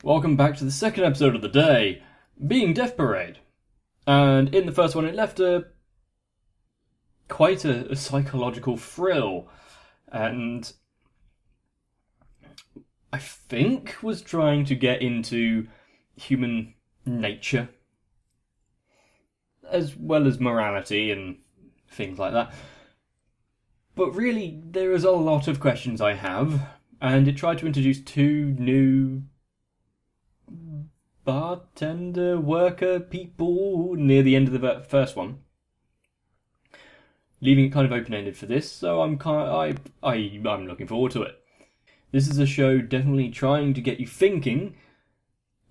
Welcome back to the second episode of the day, being Death Parade. And in the first one, it left quite a psychological thrill, and I think was trying to get into human nature, as well as morality and things like that. But really, there is a lot of questions I have, and it tried to introduce two new bartender worker people near the end of the first one, leaving it kind of open-ended for this. So I'm looking forward to it. This is a show definitely trying to get you thinking,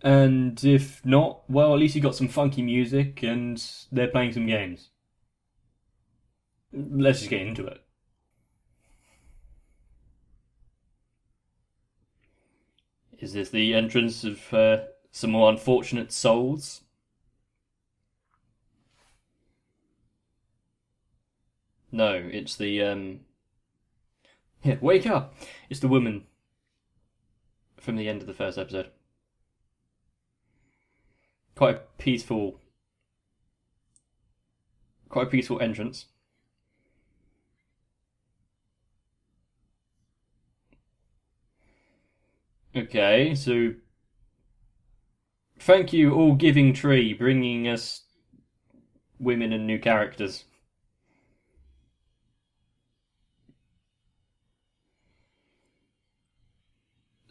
and if not, well, at least you got some funky music and they're playing some games. Let's just get into it. Is this the entrance of some more unfortunate souls? No, it's the wake up! It's the woman from the end of the first episode. Quite a peaceful entrance. Okay, so thank you, All Giving Tree, bringing us women and new characters.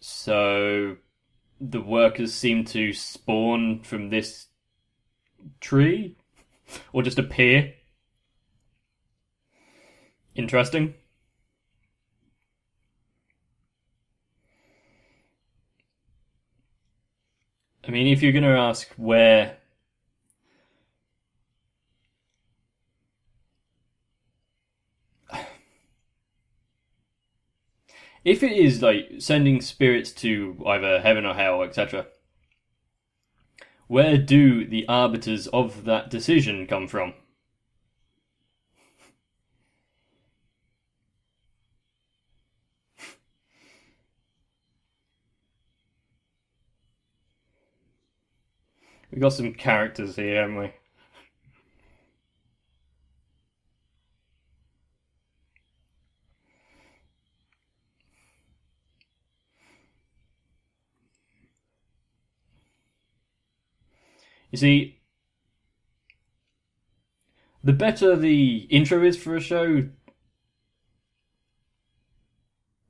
So the workers seem to spawn from this tree? Or just appear? Interesting. I mean, if you're going to ask where... If it is like sending spirits to either heaven or hell, etc., where do the arbiters of that decision come from? We've got some characters here, haven't we? You see, the better the intro is for a show,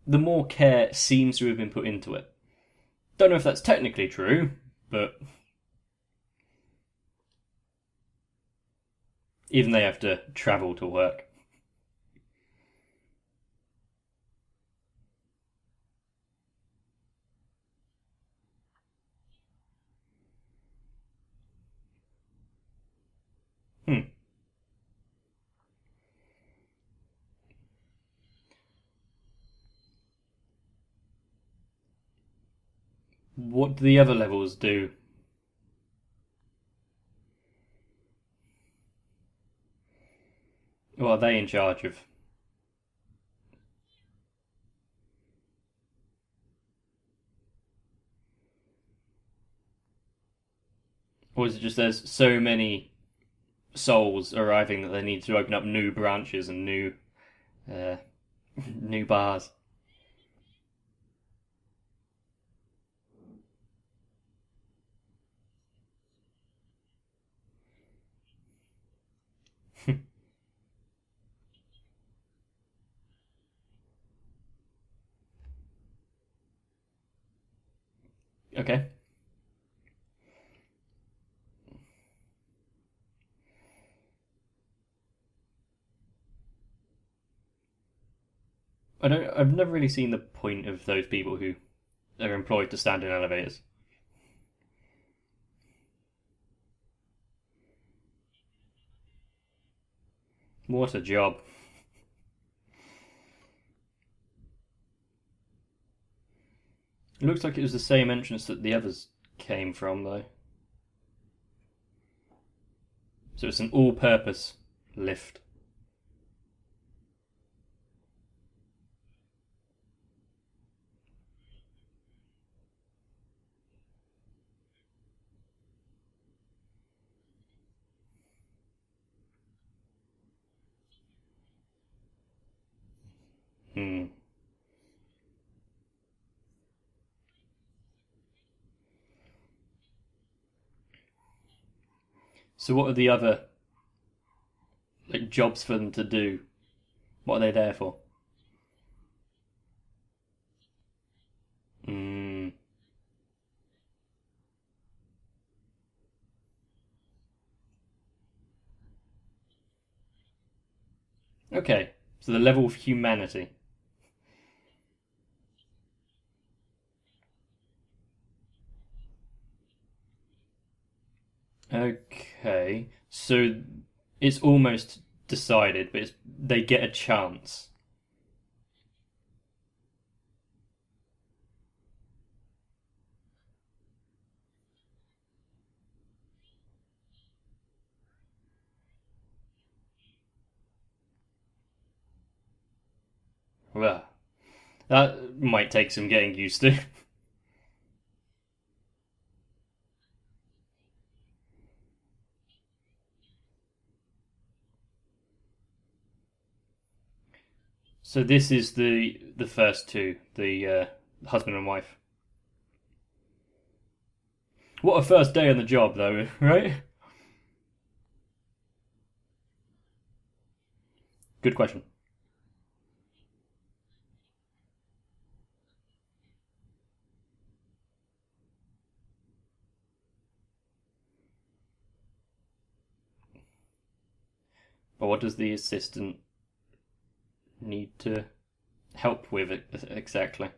the more care seems to have been put into it. Don't know if that's technically true, but even they have to travel to work. What do the other levels do? What are they in charge of? Or is it just there's so many souls arriving that they need to open up new branches and uh, new bars? Okay. I've never really seen the point of those people who are employed to stand in elevators. What a job. It looks like it was the same entrance that the others came from, though. So it's an all-purpose lift. Hmm. So what are the other like jobs for them to do? What are they there for? Hmm. Okay. So the level of humanity. Okay. So it's almost decided, but they get a chance. Well, that might take some getting used to. So this is the first two, the husband and wife. What a first day on the job, though, right? Good question. But what does the assistant need to help with it exactly?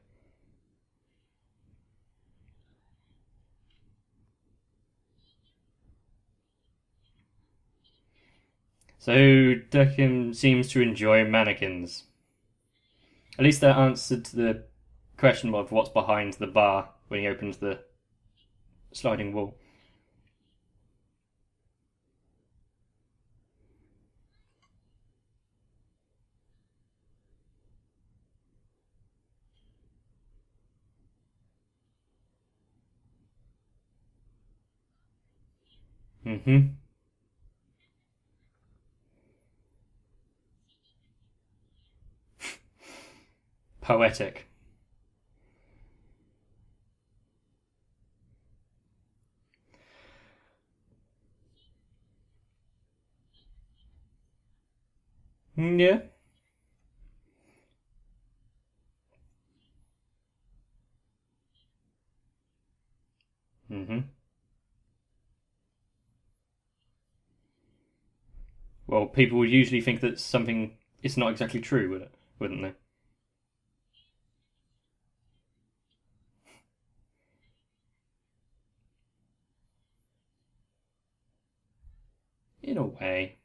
So Durkin seems to enjoy mannequins. At least that answered to the question of what's behind the bar when he opens the sliding wall. Mm-hmm. Poetic. Yeah. Mm-hmm. Well, people would usually think that something is not exactly true, would it? Wouldn't they? In a way.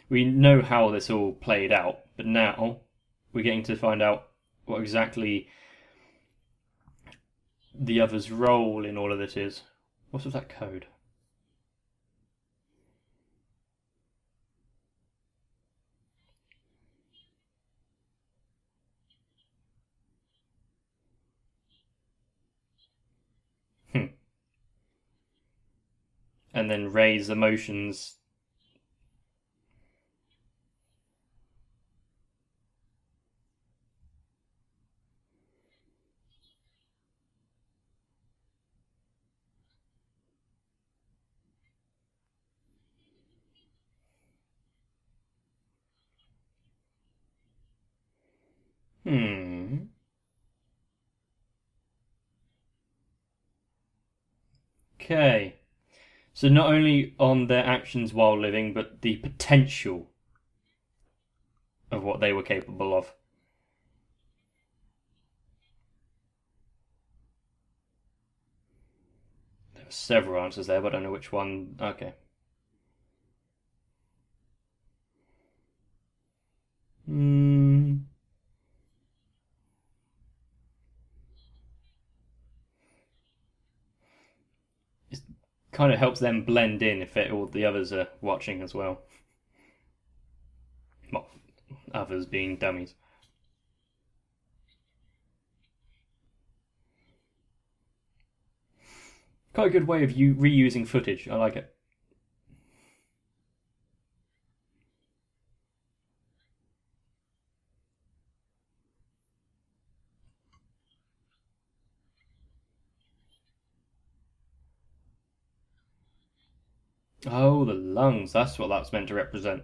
We know how this all played out, but now we're getting to find out what exactly the other's role in all of this is. What's with that code? Hmm. And then Ray's emotions. Hmm. Okay. So not only on their actions while living, but the potential of what they were capable of. There are several answers there, but I don't know which one. Okay. Hmm. It kind of helps them blend in if all the others are watching as well. Well, others being dummies. Quite a good way of you reusing footage. I like it. Oh, the lungs. That's what that's meant to represent.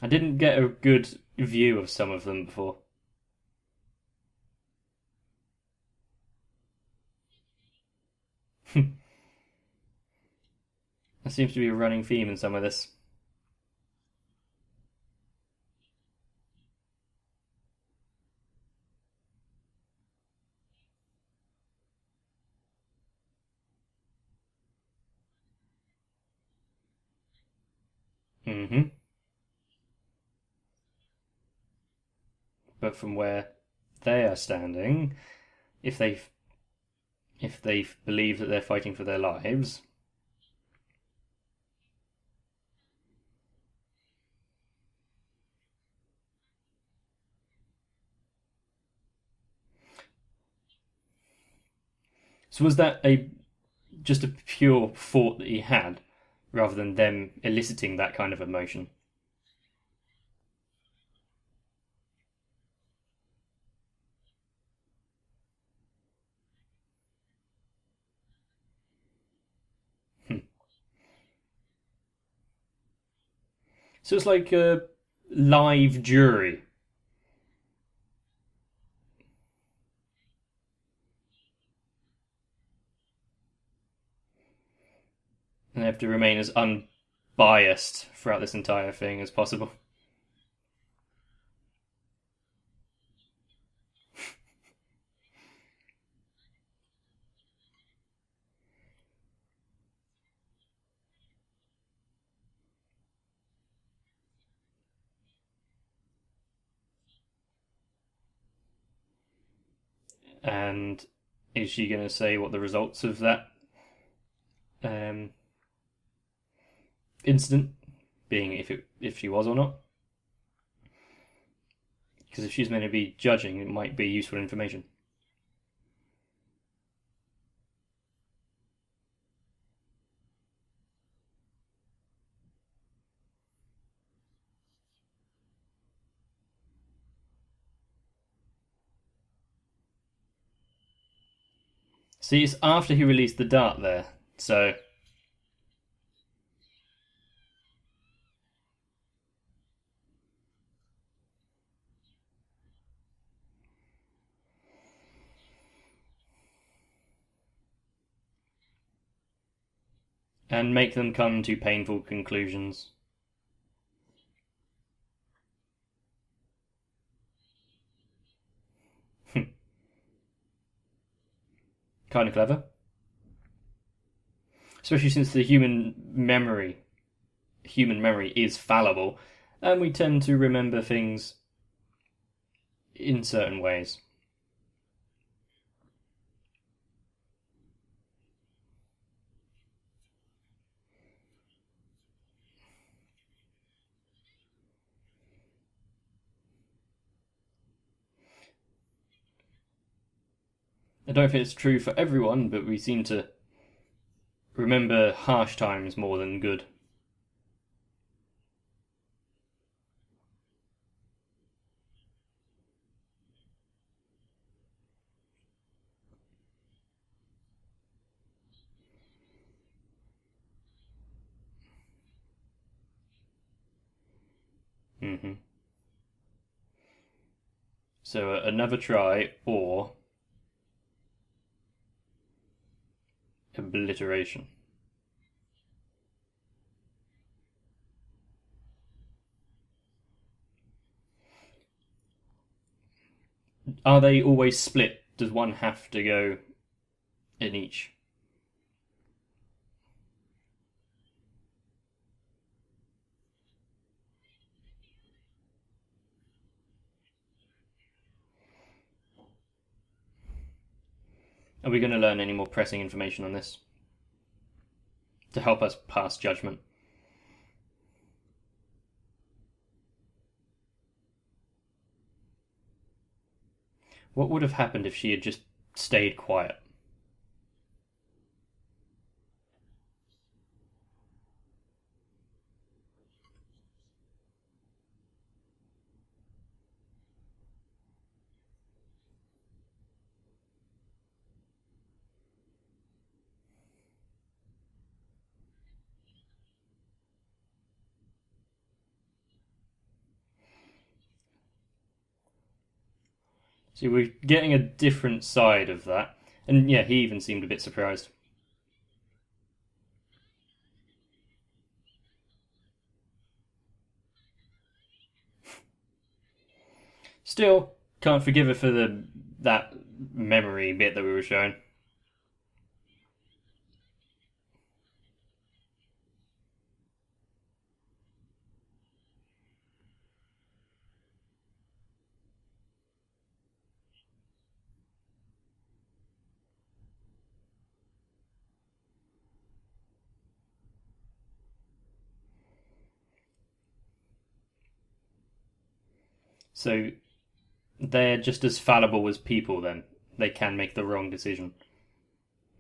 I didn't get a good view of some of them before. There seems to be a running theme in some of this. Hmm. But from where they are standing, if they believe that they're fighting for their lives, so was that a just a pure thought that he had, rather than them eliciting that kind of emotion? Hmm. So it's like a live jury, and they have to remain as unbiased throughout this entire thing as possible. And is she going to say what the results of that um, incident, being if she was or not? Because if she's meant to be judging, it might be useful information. See, it's after he released the dart there, so and make them come to painful conclusions. Kind of clever, especially since the human memory is fallible, and we tend to remember things in certain ways. I don't think it's true for everyone, but we seem to remember harsh times more than good. Hmm. So another try or obliteration. Are they always split? Does one have to go in each? Are we going to learn any more pressing information on this to help us pass judgment? What would have happened if she had just stayed quiet? So we're getting a different side of that. And yeah, he even seemed a bit surprised. Still, can't forgive her for that memory bit that we were showing. So they're just as fallible as people then. They can make the wrong decision.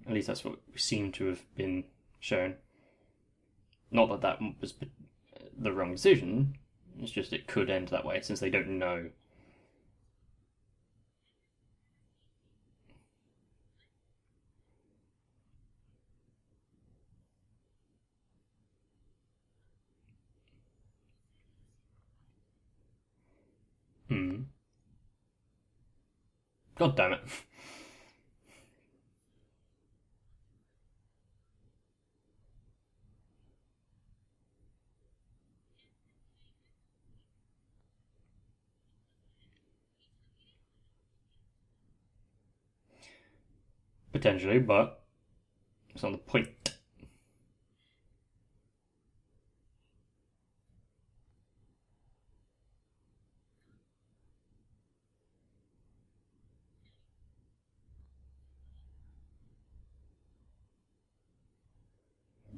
At least that's what seemed to have been shown. Not that that was the wrong decision, it's just it could end that way since they don't know. Hmm. God damn it. Potentially, but it's not the point.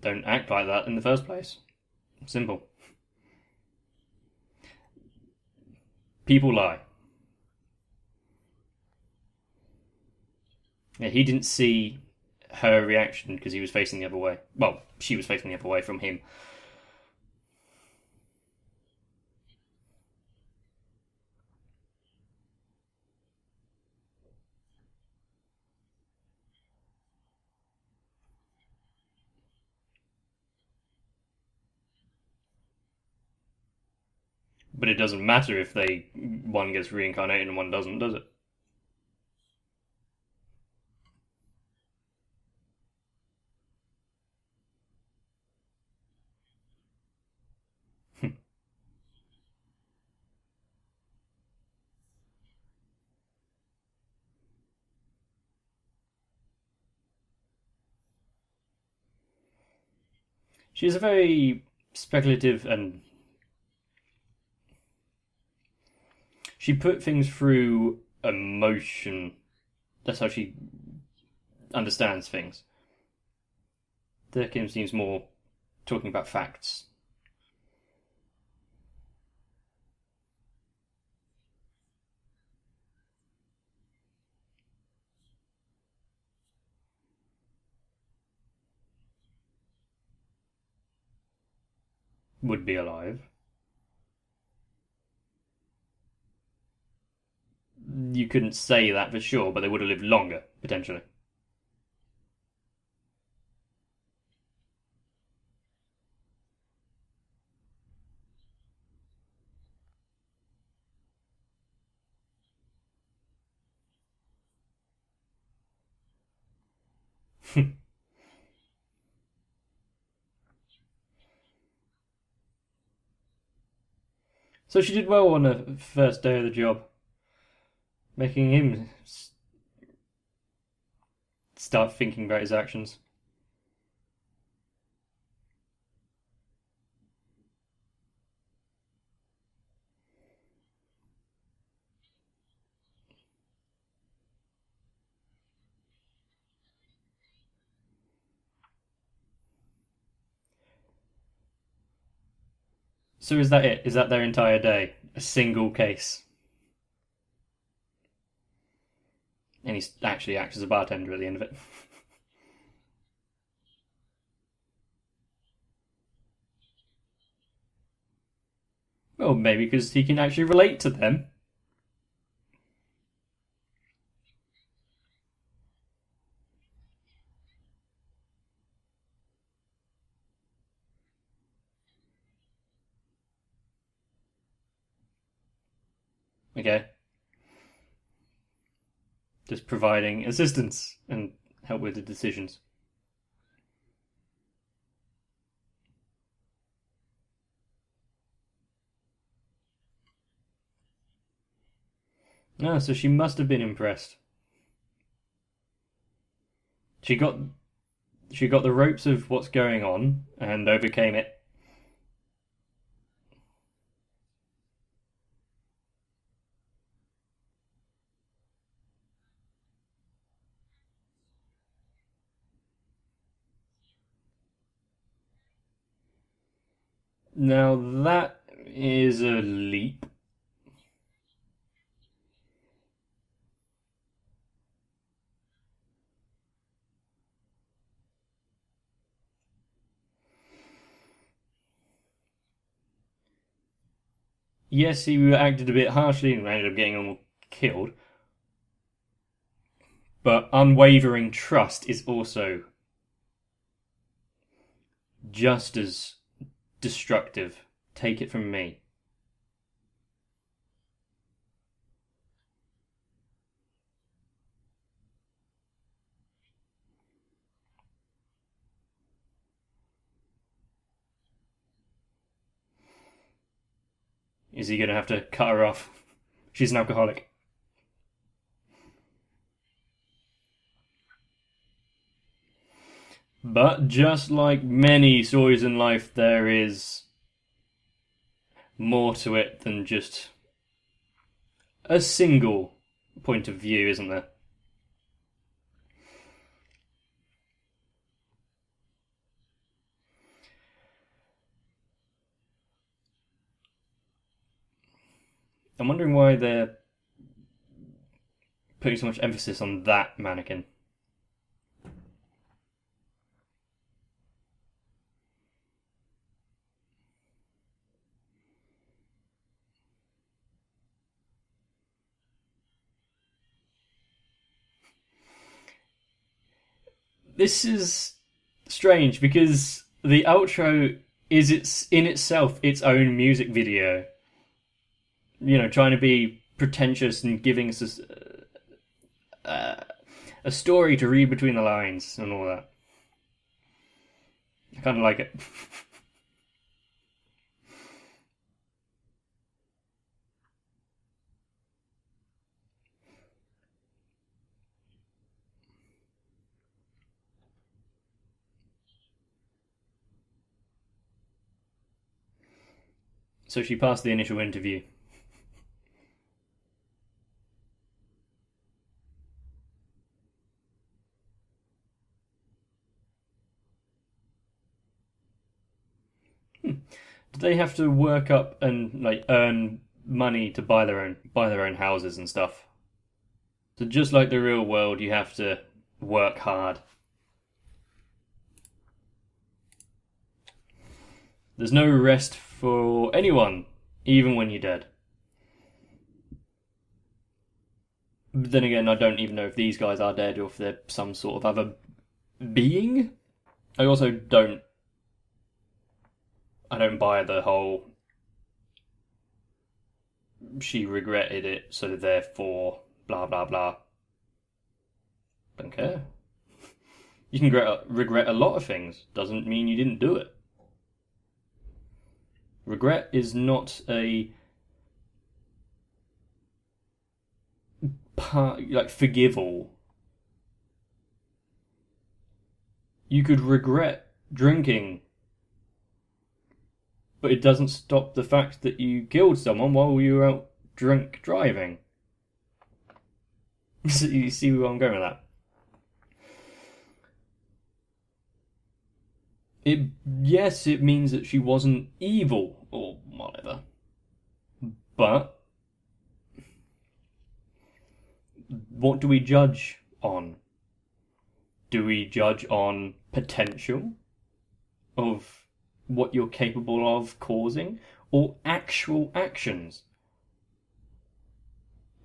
Don't act like that in the first place. Simple. People lie. Yeah, he didn't see her reaction because he was facing the other way. Well, she was facing the other way from him. But it doesn't matter if they one gets reincarnated and one doesn't, does it? She's a very speculative and she put things through emotion. That's how she understands things. Durkin seems more talking about facts. Would be alive. You couldn't say that for sure, but they would have lived longer, potentially. So she did well on the first day of the job, making him start thinking about his actions. So is that it? Is that their entire day? A single case? And he actually acts as a bartender at the end of it. Well, maybe because he can actually relate to them. Okay. just providing assistance and help with the decisions. No, so she must have been impressed. She got she got the ropes of what's going on and overcame it. Now that is a leap. Yes, he acted a bit harshly and ended up getting them killed. But unwavering trust is also just as destructive. Take it from me. Is he going to have to cut her off? She's an alcoholic. But just like many stories in life, there is more to it than just a single point of view, isn't there? I'm wondering why they're putting so much emphasis on that mannequin. This is strange because the outro is in itself its own music video. You know, trying to be pretentious and giving us a story to read between the lines and all that. I kind of like it. So she passed the initial interview. Do they have to work up and like earn money to buy their own houses and stuff? So just like the real world, you have to work hard. There's no rest for anyone, even when you're dead. But then again, I don't even know if these guys are dead or if they're some sort of other being. I also don't. I don't buy the whole. She regretted it, so therefore, blah blah blah. Don't care. You can regret a lot of things. Doesn't mean you didn't do it. Regret is not a like forgive all. You could regret drinking, but it doesn't stop the fact that you killed someone while you were out drunk driving. So you see where I'm going with that? It yes, it means that she wasn't evil or whatever, but what do we judge on? Do we judge on potential of what you're capable of causing or actual actions?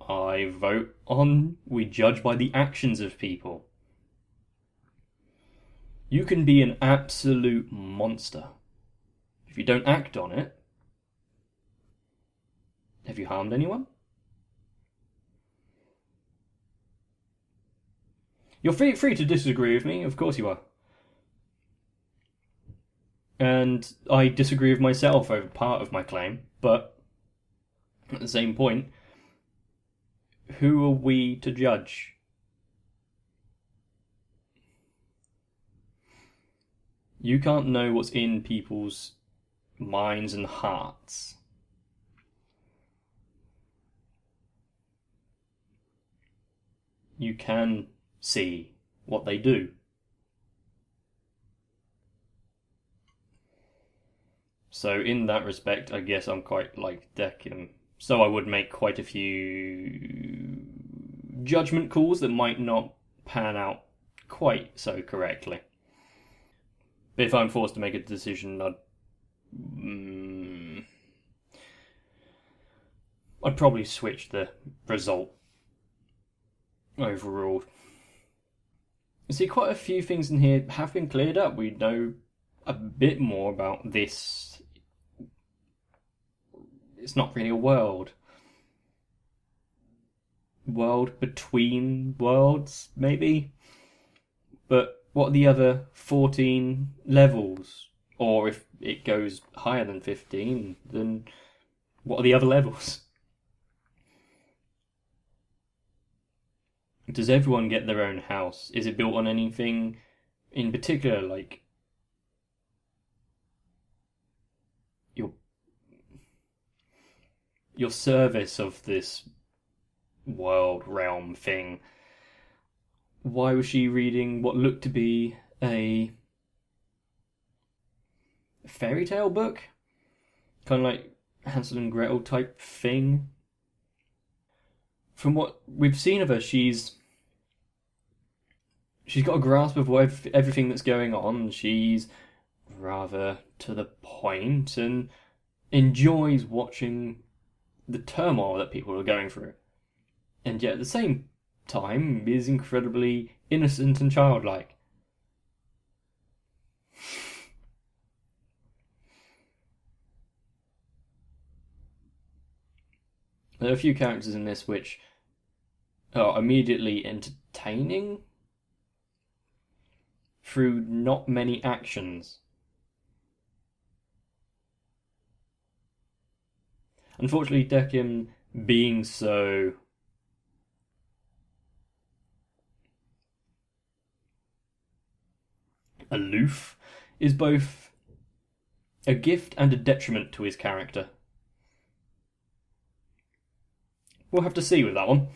I vote on we judge by the actions of people. You can be an absolute monster. If you don't act on it, have you harmed anyone? You're free to disagree with me, of course you are. And I disagree with myself over part of my claim, but at the same point, who are we to judge? You can't know what's in people's minds and hearts. You can see what they do. So in that respect, I guess I'm quite like Decim. So I would make quite a few judgment calls that might not pan out quite so correctly. But if I'm forced to make a decision, I'd probably switch the result overall. You see, quite a few things in here have been cleared up. We know a bit more about this. It's not really a world. World between worlds, maybe? But what are the other 14 levels? Or if it goes higher than 15, then what are the other levels? Does everyone get their own house? Is it built on anything in particular, like your service of this world realm thing? Why was she reading what looked to be a fairy tale book? Kind of like Hansel and Gretel type thing. From what we've seen of her, she's got a grasp of everything that's going on. She's rather to the point and enjoys watching the turmoil that people are going through. And yet at the same time is incredibly innocent and childlike. There are a few characters in this which are immediately entertaining through not many actions. Unfortunately, Decim being so aloof is both a gift and a detriment to his character. We'll have to see with that one.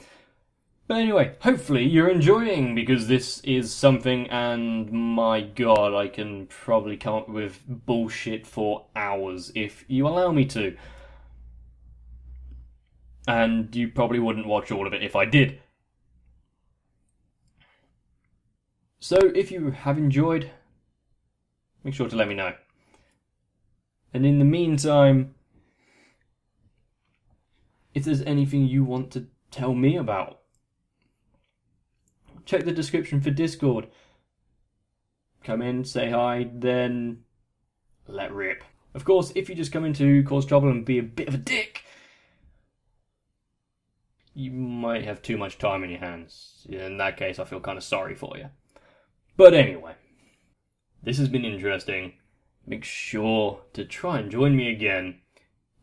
But anyway, hopefully you're enjoying, because this is something, and my god, I can probably come up with bullshit for hours if you allow me to. And you probably wouldn't watch all of it if I did. So if you have enjoyed, make sure to let me know. And in the meantime, if there's anything you want to tell me about, check the description for Discord. Come in, say hi, then let rip. Of course, if you just come in to cause trouble and be a bit of a dick, you might have too much time in your hands. In that case, I feel kind of sorry for you. But anyway, this has been interesting. Make sure to try and join me again.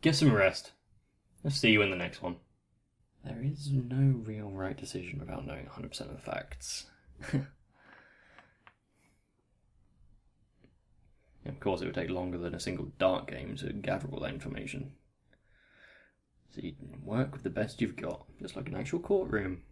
Get some rest. I'll see you in the next one. There is no real right decision without knowing 100% of the facts. Of course, it would take longer than a single dart game to gather all that information. So you work with the best you've got, just like an actual courtroom.